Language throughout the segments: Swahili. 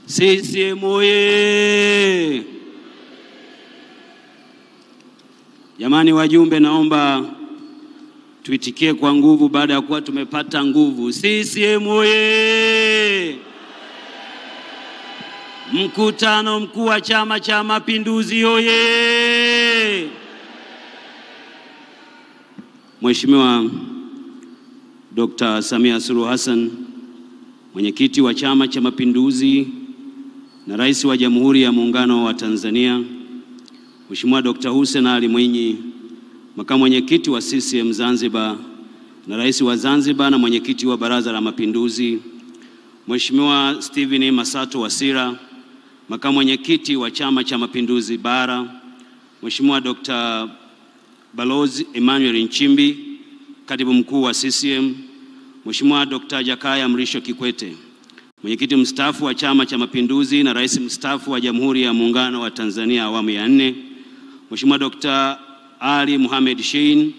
CCM oye! Jamani wajumbe, naomba tuitikie kwa nguvu baada ya kuwa tumepata nguvu. CCM oye! Mkutano mkuu wa Chama cha Mapinduzi oye! Mheshimiwa Dr. Samia Suluhu Hassan, mwenyekiti wa Chama cha Mapinduzi na Rais wa Jamhuri ya Muungano wa Tanzania, Mheshimiwa Dr. Hussein Ali Mwinyi, makamu mwenyekiti wa CCM Zanzibar na Rais wa Zanzibar na mwenyekiti wa Baraza la Mapinduzi, Mheshimiwa Steven Masato Wasira, makamu mwenyekiti wa Chama cha Mapinduzi Bara, Mheshimiwa Dr. Balozi Emmanuel Nchimbi, katibu mkuu wa CCM, Mheshimiwa Dr. Jakaya Mrisho Kikwete, mwenyekiti mstaafu wa Chama cha Mapinduzi na rais mstaafu wa Jamhuri ya Muungano wa Tanzania awamu ya 4, Mheshimiwa Dr. Ali Mohamed Shein,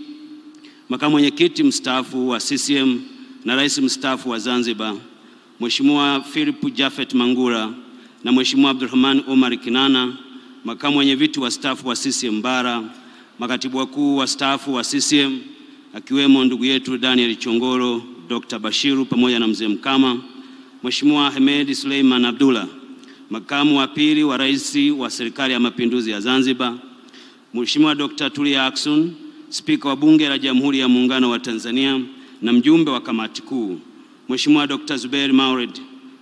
makamu mwenyekiti mstaafu wa CCM na rais mstaafu wa Zanzibar, Mheshimiwa Philip Jafet Mangura na Mheshimiwa Abdulrahman Omar Kinana, makamu mwenyeviti wa staafu wa CCM Bara, makatibu wakuu wa staafu wa CCM akiwemo ndugu yetu Daniel Chongoro, Dr. Bashiru pamoja na mzee Mkama, Mheshimiwa Ahmed Suleiman Abdullah, makamu wa pili wa rais wa Serikali ya Mapinduzi ya Zanzibar, Mheshimiwa Dr. Tulia Ackson, spika wa Bunge la Jamhuri ya Muungano wa Tanzania na mjumbe wa kamati kuu, Mheshimiwa Dr. Zubair Maulid,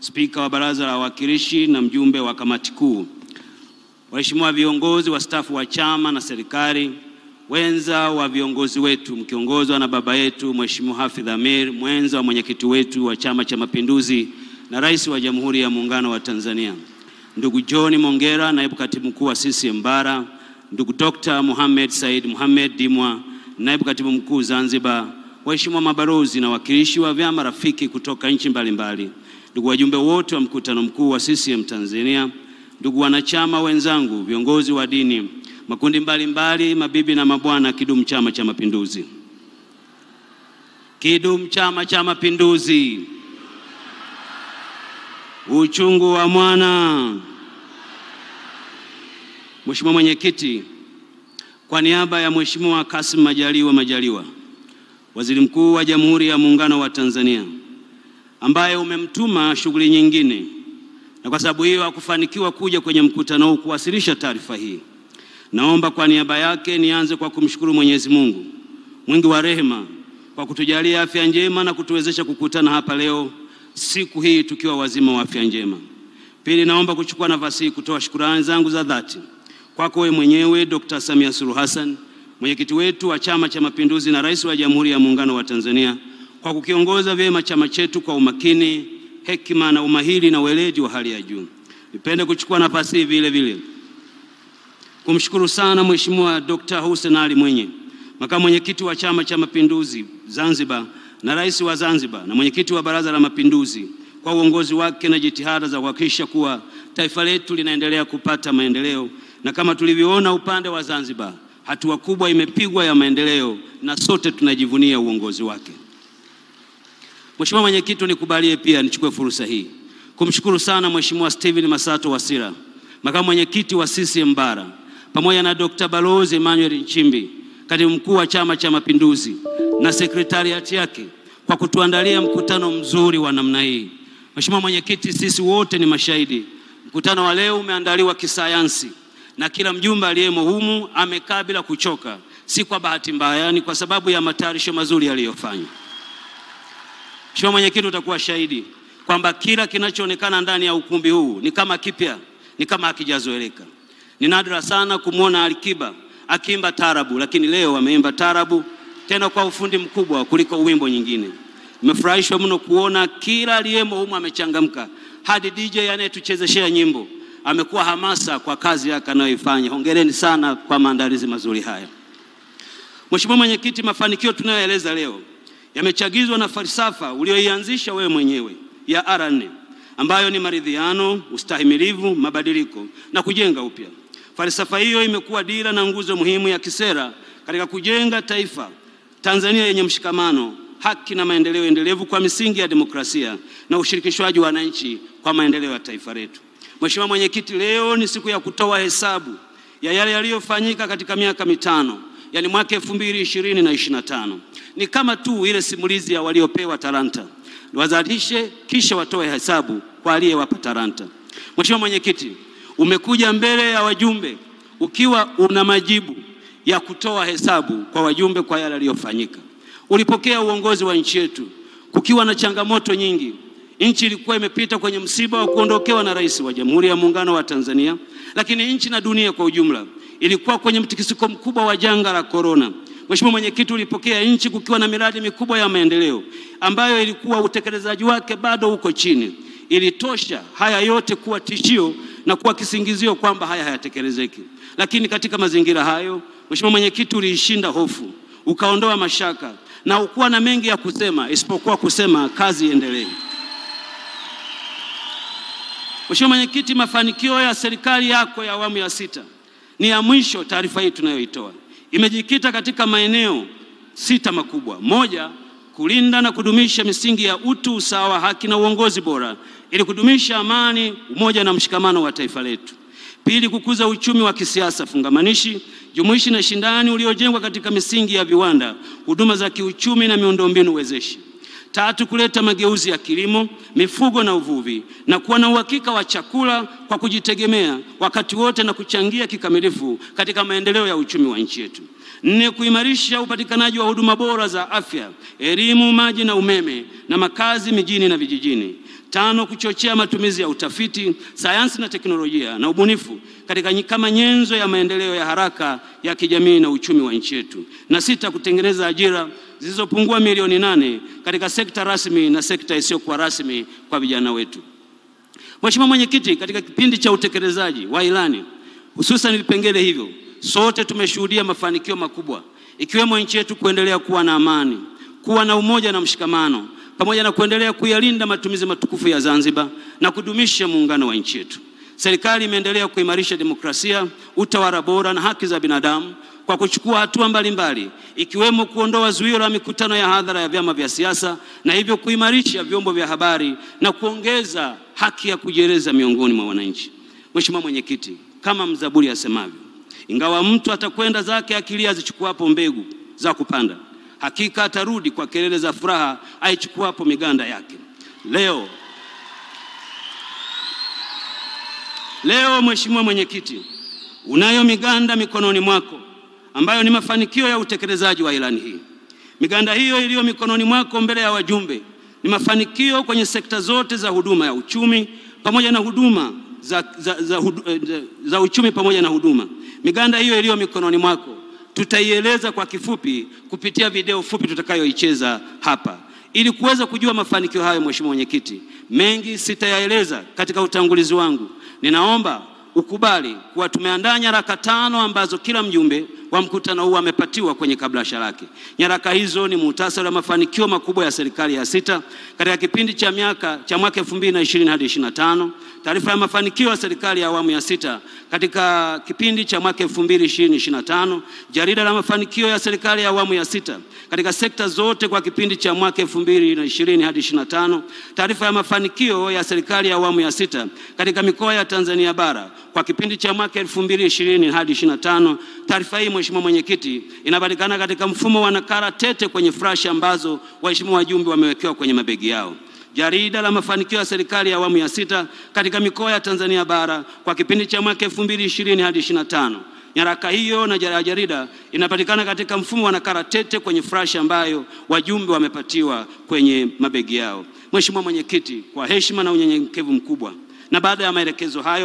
spika wa Baraza la Wawakilishi na mjumbe wa kamati kuu, waheshimiwa viongozi wa stafu wa chama na serikali, wenza wa viongozi wetu mkiongozwa na baba yetu Mheshimiwa Hafidh Amir, mwenza wa mwenyekiti wetu wa Chama cha Mapinduzi na rais wa Jamhuri ya Muungano wa Tanzania, ndugu John Mongera, naibu katibu mkuu wa CCM Bara, ndugu Dr. Mohamed Said Mohamed Dimwa, naibu katibu mkuu Zanzibar, waheshimiwa mabalozi na wakilishi wa vyama rafiki kutoka nchi mbalimbali, ndugu wajumbe wote wa mkutano mkuu wa CCM Tanzania, ndugu wanachama wenzangu, viongozi wa dini, makundi mbalimbali, mabibi na mabwana, kidumu Chama cha Mapinduzi! Kidumu Chama cha Mapinduzi! Uchungu wa mwana. Mheshimiwa Mwenyekiti, kwa niaba ya Mheshimiwa Kassim Majaliwa, Waziri Mkuu wa Jamhuri ya Muungano wa Tanzania, ambaye umemtuma shughuli nyingine na kwa sababu hiyo hakufanikiwa kuja kwenye mkutano huu kuwasilisha taarifa hii, naomba kwa niaba yake nianze kwa kumshukuru Mwenyezi Mungu mwingi wa rehema kwa kutujalia afya njema na kutuwezesha kukutana hapa leo siku hii tukiwa wazima wa afya njema. Pili, naomba kuchukua nafasi hii kutoa shukrani zangu za dhati kwako wewe mwenyewe Dr. Samia Suluhu Hassan, mwenyekiti wetu wa Chama cha Mapinduzi na rais wa Jamhuri ya Muungano wa Tanzania, kwa kukiongoza vyema chama chetu kwa umakini, hekima na umahiri na weledi wa hali ya juu. Nipende kuchukua nafasi hii vile vile kumshukuru sana Mheshimiwa Dr. Hussein Ali Mwinyi, makamu mwenyekiti wa Chama cha Mapinduzi Zanzibar na rais wa Zanzibar na mwenyekiti wa Baraza la Mapinduzi kwa uongozi wake na jitihada za kuhakikisha kuwa taifa letu linaendelea kupata maendeleo, na kama tulivyoona upande wa Zanzibar, hatua kubwa imepigwa ya maendeleo na sote tunajivunia uongozi wake. Mheshimiwa Mwenyekiti, nikubalie pia nichukue fursa hii kumshukuru sana Mheshimiwa Steven Masato Wasira, makamu mwenyekiti wa CCM Bara, pamoja na Dr. Balozi Emmanuel Nchimbi, katibu mkuu wa Chama cha Mapinduzi na sekretariati yake kwa kutuandalia mkutano mzuri wa namna hii. Mheshimiwa Mwenyekiti, sisi wote ni mashahidi. Mkutano wa leo umeandaliwa kisayansi na kila mjumbe aliyemo humu amekaa bila kuchoka, si kwa bahati mbaya, ni kwa sababu ya matayarisho mazuri aliyofanya. Mheshimiwa Mwenyekiti, utakuwa shahidi kwamba kila kinachoonekana ndani ya ukumbi huu ni kama kipya, ni kama hakijazoeleka. Ni nadra sana kumwona Alikiba akiimba tarabu, lakini leo ameimba tarabu tena kwa ufundi mkubwa kuliko wimbo nyingine. Nimefurahishwa mno kuona kila aliyemo humu amechangamka, hadi DJ anayetuchezeshea nyimbo amekuwa hamasa kwa kazi yake anayoifanya. Hongereni sana kwa maandalizi mazuri haya. Mheshimiwa Mwenyekiti, mafanikio tunayoeleza leo yamechagizwa na falsafa ulioianzisha wewe mwenyewe ya R4, ambayo ni maridhiano, ustahimilivu, mabadiliko na kujenga upya. Falsafa hiyo imekuwa dira na nguzo muhimu ya kisera katika kujenga taifa Tanzania yenye mshikamano, haki na maendeleo endelevu kwa misingi ya demokrasia na ushirikishwaji wa wananchi kwa maendeleo ya taifa letu. Mheshimiwa Mwenyekiti, leo ni siku ya kutoa hesabu ya yale yaliyofanyika katika miaka mitano, yani mwaka 2020 na 2025. Ni kama tu ile simulizi ya waliopewa talanta. Wazalishe kisha watoe hesabu kwa aliyewapa talanta. Mheshimiwa Mwenyekiti, umekuja mbele ya wajumbe ukiwa una majibu ya kutoa hesabu kwa wajumbe kwa yale yaliyofanyika. Ulipokea uongozi wa nchi yetu kukiwa na changamoto nyingi. Nchi ilikuwa imepita kwenye msiba wa kuondokewa na Rais wa Jamhuri ya Muungano wa Tanzania, lakini nchi na dunia kwa ujumla ilikuwa kwenye mtikisiko mkubwa wa janga la corona. Mheshimiwa Mwenyekiti, ulipokea nchi kukiwa na miradi mikubwa ya maendeleo ambayo ilikuwa utekelezaji wake bado uko chini. Ilitosha haya yote kuwa tishio na kuwa kisingizio kwamba haya hayatekelezeki. Lakini katika mazingira hayo, Mheshimiwa Mwenyekiti, uliishinda hofu, ukaondoa mashaka na ukuwa na mengi ya kusema isipokuwa kusema kazi iendelee. Mheshimiwa Mwenyekiti, mafanikio ya serikali yako ya awamu ya 6 ni ya mwisho. Taarifa hii tunayoitoa imejikita katika maeneo 6 makubwa. Moja, kulinda na kudumisha misingi ya utu, usawa, haki na uongozi bora ili kudumisha amani, umoja na mshikamano wa taifa letu. Pili, kukuza uchumi wa kisiasa fungamanishi, jumuishi na shindani uliojengwa katika misingi ya viwanda, huduma za kiuchumi na miundombinu wezeshi. Tatu, kuleta mageuzi ya kilimo, mifugo na uvuvi na kuwa na uhakika wa chakula kwa kujitegemea wakati wote na kuchangia kikamilifu katika maendeleo ya uchumi wa nchi yetu. 4, kuimarisha upatikanaji wa huduma bora za afya, elimu, maji na umeme na makazi mijini na vijijini. 5, kuchochea matumizi ya utafiti, sayansi na teknolojia na ubunifu katika kama nyenzo ya maendeleo ya haraka ya kijamii na uchumi wa nchi yetu. Na 6, kutengeneza ajira zilizopungua milioni 8 katika sekta rasmi na sekta isiyokuwa rasmi kwa vijana wetu. Mheshimiwa Mwenyekiti, katika kipindi cha utekelezaji wa ilani, hususan vipengele hivyo, sote tumeshuhudia mafanikio makubwa, ikiwemo nchi yetu kuendelea kuwa na amani, kuwa na umoja na mshikamano, pamoja na kuendelea kuyalinda matumizi matukufu ya Zanzibar na kudumisha muungano wa nchi yetu. Serikali imeendelea kuimarisha demokrasia, utawala bora na haki za binadamu kwa kuchukua hatua mbalimbali, ikiwemo kuondoa zuio la mikutano ya hadhara ya vyama vya siasa na hivyo kuimarisha vyombo vya habari na kuongeza haki ya kujieleza miongoni mwa wananchi. Mheshimiwa Mwenyekiti, kama mzaburi asemavyo, ingawa mtu atakwenda zake akilia zichukuapo mbegu za kupanda, hakika atarudi kwa kelele za furaha aichukuapo miganda yake. Leo Mheshimiwa Mwenyekiti, unayo miganda mikononi mwako ambayo ni mafanikio ya utekelezaji wa ilani hii. Miganda hiyo iliyo mikononi mwako mbele ya wajumbe ni mafanikio kwenye sekta zote za huduma ya uchumi pamoja na huduma za uchumi pamoja na huduma. Miganda hiyo iliyo mikononi mwako tutaieleza kwa kifupi kupitia video fupi tutakayoicheza hapa. Ili kuweza kujua mafanikio hayo, Mheshimiwa Mwenyekiti, mengi sitayaeleza katika utangulizi wangu. Ninaomba ukubali kuwa tumeandaa nyaraka 5 ambazo kila mjumbe wa mkutano huu amepatiwa kwenye kabrasha lake. Nyaraka hizo ni muhtasari wa mafanikio makubwa ya serikali ya 6 katika kipindi cha mwaka 2020 hadi 2025, taarifa ya mafanikio ya serikali ya awamu ya 6 katika kipindi cha mwaka 2020-2025, jarida la mafanikio ya serikali ya awamu ya 6 katika sekta zote kwa kipindi cha mwaka 2020 hadi 2025, taarifa ya mafanikio ya serikali ya awamu ya 6 katika mikoa ya Tanzania bara kwa kipindi cha mwaka 2020 hadi 2025. Taarifa hii, Mheshimiwa Mwenyekiti, inapatikana katika mfumo wa nakala tete kwenye flash ambazo waheshimiwa wajumbe wamewekewa kwenye mabegi yao. Jarida la mafanikio ya serikali ya awamu ya 6 katika mikoa ya Tanzania bara kwa kipindi cha mwaka 2020 hadi 2025. Nyaraka hiyo na jarida inapatikana katika mfumo wa nakala tete kwenye flash ambayo wajumbe wamepatiwa kwenye mabegi yao. Mheshimiwa Mwenyekiti, kwa heshima na unyenyekevu mkubwa na baada ya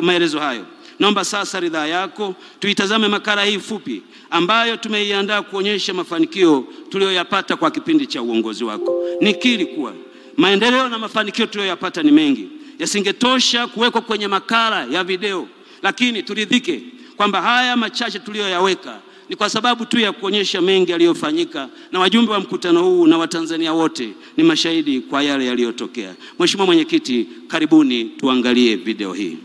maelezo hayo, naomba sasa ridhaa yako tuitazame makala hii fupi ambayo tumeiandaa kuonyesha mafanikio tuliyoyapata kwa kipindi cha uongozi wako. Nikiri kuwa maendeleo na mafanikio tuliyoyapata ni mengi, yasingetosha kuwekwa kwenye makala ya video, lakini turidhike kwamba haya machache tuliyoyaweka ni kwa sababu tu ya kuonyesha mengi yaliyofanyika, na wajumbe wa mkutano huu na Watanzania wote ni mashahidi kwa yale yaliyotokea. Mheshimiwa Mwenyekiti, karibuni tuangalie video hii.